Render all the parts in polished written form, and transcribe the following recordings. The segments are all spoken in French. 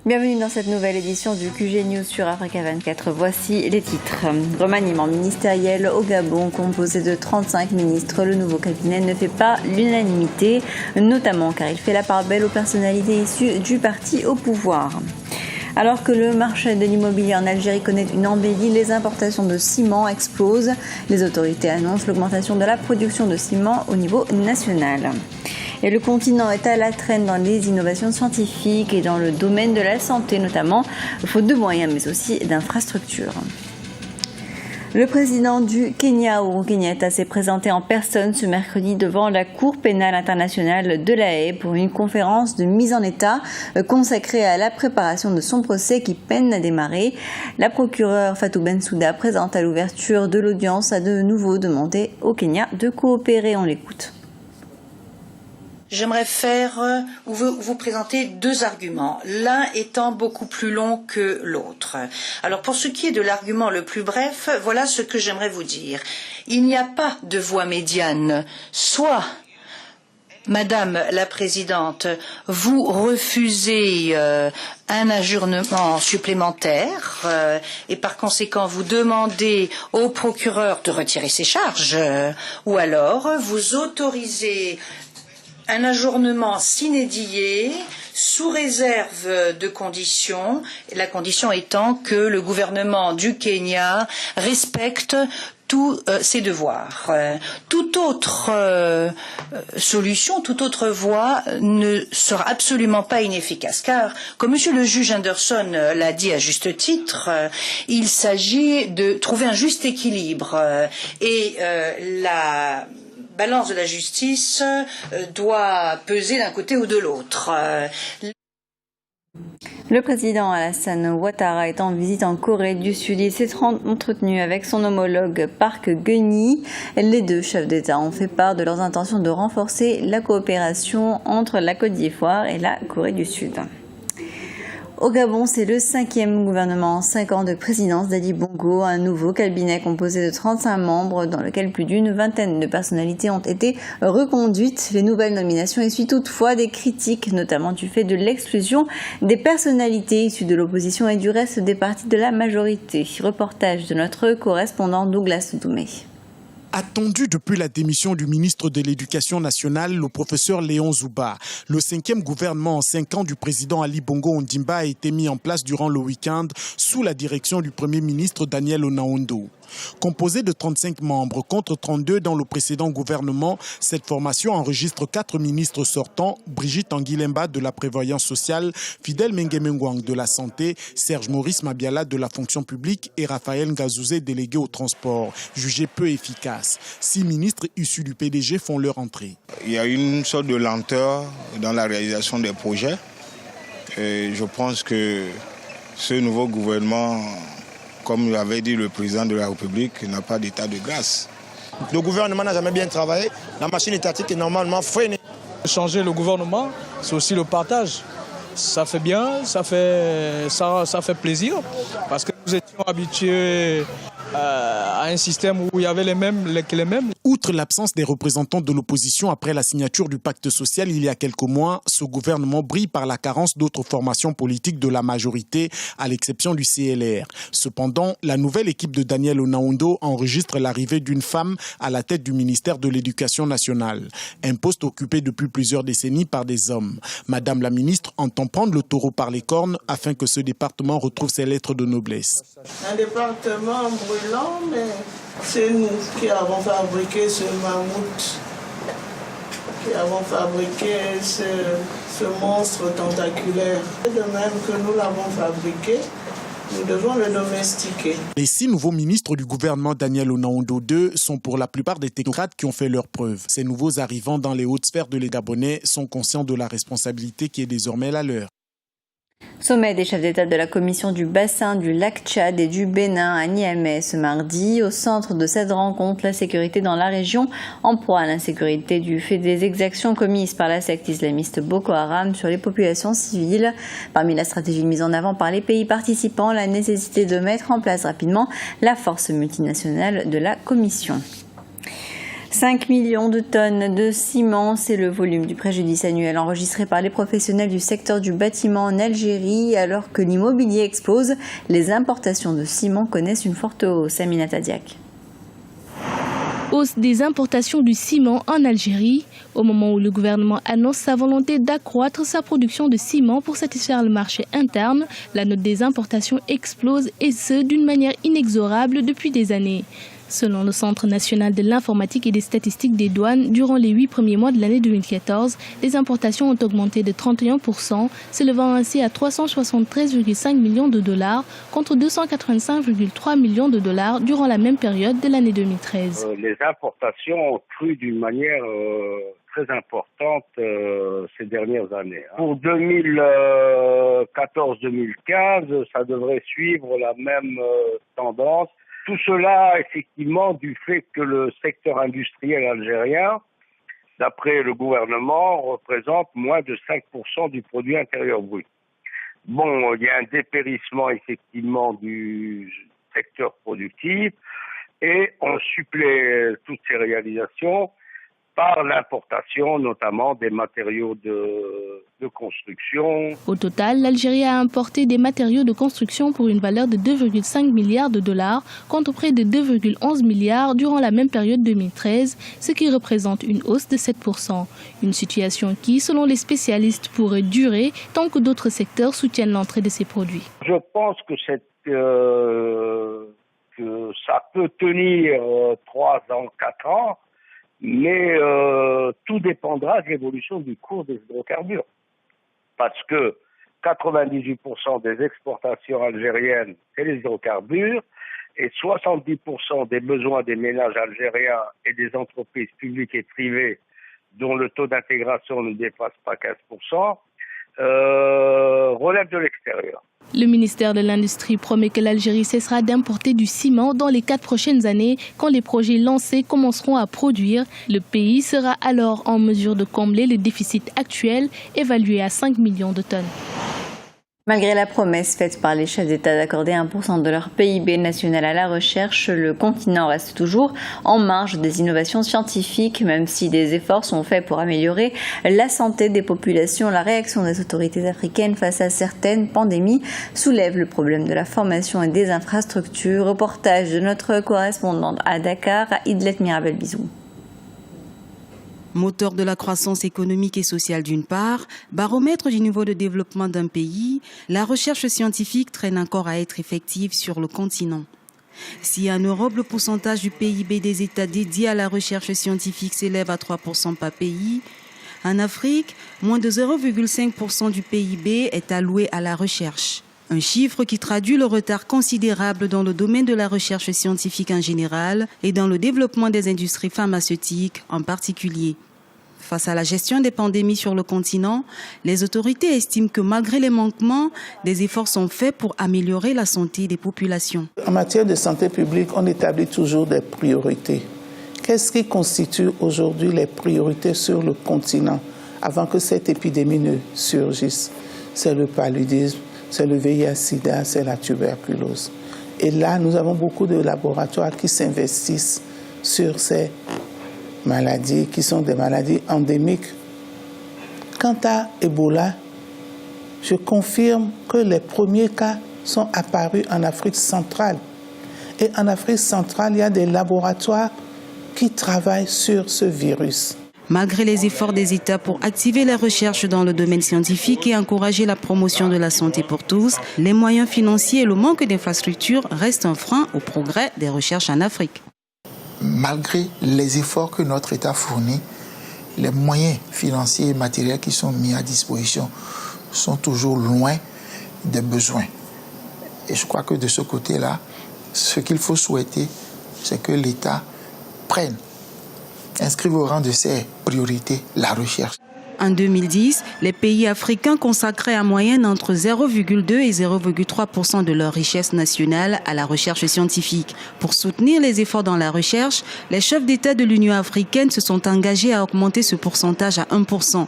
Bienvenue dans cette nouvelle édition du QG News sur Africa 24. Voici les titres. Remaniement ministériel au Gabon, composé de 35 ministres. Le nouveau cabinet ne fait pas l'unanimité, notamment car il fait la part belle aux personnalités issues du parti au pouvoir. Alors que le marché de l'immobilier en Algérie connaît une embellie, les importations de ciment explosent. Les autorités annoncent l'augmentation de la production de ciment au niveau national. Et le continent est à la traîne dans les innovations scientifiques et dans le domaine de la santé notamment, faute de moyens mais aussi d'infrastructures. Le président du Kenya, Uhuru Kenyatta, s'est présenté en personne ce mercredi devant la Cour pénale internationale de La Haye pour une conférence de mise en état consacrée à la préparation de son procès qui peine à démarrer. La procureure Fatou Bensouda, présente à l'ouverture de l'audience, a de nouveau demandé au Kenya de coopérer. On l'écoute. J'aimerais vous présenter deux arguments, l'un étant beaucoup plus long que l'autre. Alors pour ce qui est de l'argument le plus bref, voilà ce que j'aimerais vous dire. Il n'y a pas de voie médiane. Soit, Madame la Présidente, vous refusez un ajournement supplémentaire et par conséquent vous demandez au procureur de retirer ses charges, ou alors vous autorisez un ajournement sine die sous réserve de conditions, la condition étant que le gouvernement du Kenya respecte tous ses devoirs. Toute autre solution, toute autre voie ne sera absolument pas inefficace, car, comme Monsieur le juge Anderson l'a dit à juste titre, il s'agit de trouver un juste équilibre et la balance de la justice doit peser d'un côté ou de l'autre. Le président Alassane Ouattara est en visite en Corée du Sud. Il s'est entretenu avec son homologue Park Geun-hye. Les deux chefs d'État ont fait part de leurs intentions de renforcer la coopération entre la Côte d'Ivoire et la Corée du Sud. Au Gabon, c'est le 5e gouvernement en 5 ans de présidence d'Ali Bongo, un nouveau cabinet composé de 35 membres dans lequel plus d'une vingtaine de personnalités ont été reconduites. Les nouvelles nominations essuient toutefois des critiques, notamment du fait de l'exclusion des personnalités issues de l'opposition et du reste des partis de la majorité. Reportage de notre correspondant Douglas Doumé. Attendu depuis la démission du ministre de l'Éducation nationale, le professeur Léon Zouba, le 5e gouvernement en 5 ans du président Ali Bongo Ondimba a été mis en place durant le week-end sous la direction du Premier ministre Daniel Onaondo. Composé de 35 membres contre 32 dans le précédent gouvernement, cette formation enregistre 4 ministres sortants, Brigitte Anguilemba de la Prévoyance sociale, Fidèle Mengemengwang de la Santé, Serge Maurice Mabiala de la Fonction publique et Raphaël Ngazouzé, délégué au transport, jugés peu efficaces. 6 ministres issus du PDG font leur entrée. Il y a une sorte de lenteur dans la réalisation des projets. Et je pense que ce nouveau gouvernement, comme l'avait dit le président de la République, n'a pas d'état de grâce. Le gouvernement n'a jamais bien travaillé. La machine étatique est normalement freinée. Changer le gouvernement, c'est aussi le partage. Ça fait bien, ça fait plaisir. Parce que nous étions habitués à un système où il y avait les mêmes. Outre l'absence des représentants de l'opposition après la signature du pacte social il y a quelques mois, ce gouvernement brille par la carence d'autres formations politiques de la majorité, à l'exception du CLR. Cependant, la nouvelle équipe de Daniel Onaondo enregistre l'arrivée d'une femme à la tête du ministère de l'Éducation nationale, un poste occupé depuis plusieurs décennies par des hommes. Madame la ministre entend prendre le taureau par les cornes afin que ce département retrouve ses lettres de noblesse. Un département brûlant, mais c'est nous qui avons fabriqué ce mammouth, qui avons fabriqué ce monstre tentaculaire. De même que nous l'avons fabriqué, nous devons le domestiquer. Les 6 nouveaux ministres du gouvernement Daniel Onaondo II sont pour la plupart des technocrates qui ont fait leurs preuves. Ces nouveaux arrivants dans les hautes sphères de l'État gabonais sont conscients de la responsabilité qui est désormais la leur. Sommet des chefs d'État de la Commission du bassin du lac Tchad et du Bénin à Niamey ce mardi. Au centre de cette rencontre, la sécurité dans la région en proie à l'insécurité du fait des exactions commises par la secte islamiste Boko Haram sur les populations civiles. Parmi la stratégie mise en avant par les pays participants, la nécessité de mettre en place rapidement la force multinationale de la Commission. 5 millions de tonnes de ciment, c'est le volume du préjudice annuel enregistré par les professionnels du secteur du bâtiment en Algérie. Alors que l'immobilier explose, les importations de ciment connaissent une forte hausse. Aminata Diak. Hausse des importations du ciment en Algérie, au moment où le gouvernement annonce sa volonté d'accroître sa production de ciment pour satisfaire le marché interne, la note des importations explose et ce, d'une manière inexorable depuis des années. Selon le Centre national de l'informatique et des statistiques des douanes, durant les 8 premiers mois de l'année 2014, les importations ont augmenté de 31%, s'élevant ainsi à 373,5 millions de dollars contre 285,3 millions de dollars durant la même période de l'année 2013. Les importations ont cru d'une manière très importante ces dernières années. Pour 2014-2015, ça devrait suivre la même tendance. Tout cela, effectivement, du fait que le secteur industriel algérien, d'après le gouvernement, représente moins de 5% du produit intérieur brut. Bon, il y a un dépérissement, effectivement, du secteur productif et on supplée toutes ces réalisations par l'importation notamment des matériaux de construction. Au total, l'Algérie a importé des matériaux de construction pour une valeur de 2,5 milliards de dollars contre près de 2,11 milliards durant la même période 2013, ce qui représente une hausse de 7%. Une situation qui, selon les spécialistes, pourrait durer tant que d'autres secteurs soutiennent l'entrée de ces produits. Je pense que ça peut tenir 3 ans, 4 ans. Mais tout dépendra de l'évolution du cours des hydrocarbures. Parce que 98% des exportations algériennes, c'est les hydrocarbures, et 70% des besoins des ménages algériens et des entreprises publiques et privées, dont le taux d'intégration ne dépasse pas 15%, relèvent de l'extérieur. Le ministère de l'Industrie promet que l'Algérie cessera d'importer du ciment dans les 4 prochaines années quand les projets lancés commenceront à produire. Le pays sera alors en mesure de combler le déficit actuel évalué à 5 millions de tonnes. Malgré la promesse faite par les chefs d'État d'accorder 1% de leur PIB national à la recherche, le continent reste toujours en marge des innovations scientifiques, même si des efforts sont faits pour améliorer la santé des populations. La réaction des autorités africaines face à certaines pandémies soulève le problème de la formation et des infrastructures. Reportage de notre correspondante à Dakar, Idlet Mirabel-Bizou. Moteur de la croissance économique et sociale d'une part, baromètre du niveau de développement d'un pays, la recherche scientifique traîne encore à être effective sur le continent. Si en Europe, le pourcentage du PIB des États dédiés à la recherche scientifique s'élève à 3% par pays, en Afrique, moins de 0,5% du PIB est alloué à la recherche. Un chiffre qui traduit le retard considérable dans le domaine de la recherche scientifique en général et dans le développement des industries pharmaceutiques en particulier. Face à la gestion des pandémies sur le continent, les autorités estiment que malgré les manquements, des efforts sont faits pour améliorer la santé des populations. En matière de santé publique, on établit toujours des priorités. Qu'est-ce qui constitue aujourd'hui les priorités sur le continent avant que cette épidémie ne surgisse? C'est le paludisme, c'est le VIH-Sida, c'est la tuberculose. Et là, nous avons beaucoup de laboratoires qui s'investissent sur ces maladies qui sont des maladies endémiques. Quant à Ebola, je confirme que les premiers cas sont apparus en Afrique centrale. Et en Afrique centrale, il y a des laboratoires qui travaillent sur ce virus. Malgré les efforts des États pour activer la recherche dans le domaine scientifique et encourager la promotion de la santé pour tous, les moyens financiers et le manque d'infrastructures restent un frein au progrès des recherches en Afrique. Malgré les efforts que notre État fournit, les moyens financiers et matériels qui sont mis à disposition sont toujours loin des besoins. Et je crois que de ce côté-là, ce qu'il faut souhaiter, c'est que l'État inscrive au rang de ses priorités la recherche. En 2010, les pays africains consacraient en moyenne entre 0,2 et 0,3% de leur richesse nationale à la recherche scientifique. Pour soutenir les efforts dans la recherche, les chefs d'État de l'Union africaine se sont engagés à augmenter ce pourcentage à 1%.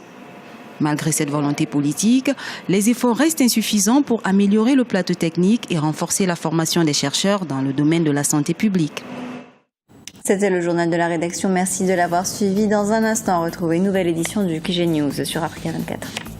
Malgré cette volonté politique, les efforts restent insuffisants pour améliorer le plateau technique et renforcer la formation des chercheurs dans le domaine de la santé publique. C'était le journal de la rédaction. Merci de l'avoir suivi. Dans un instant, retrouvez une nouvelle édition du QG News sur Africa 24.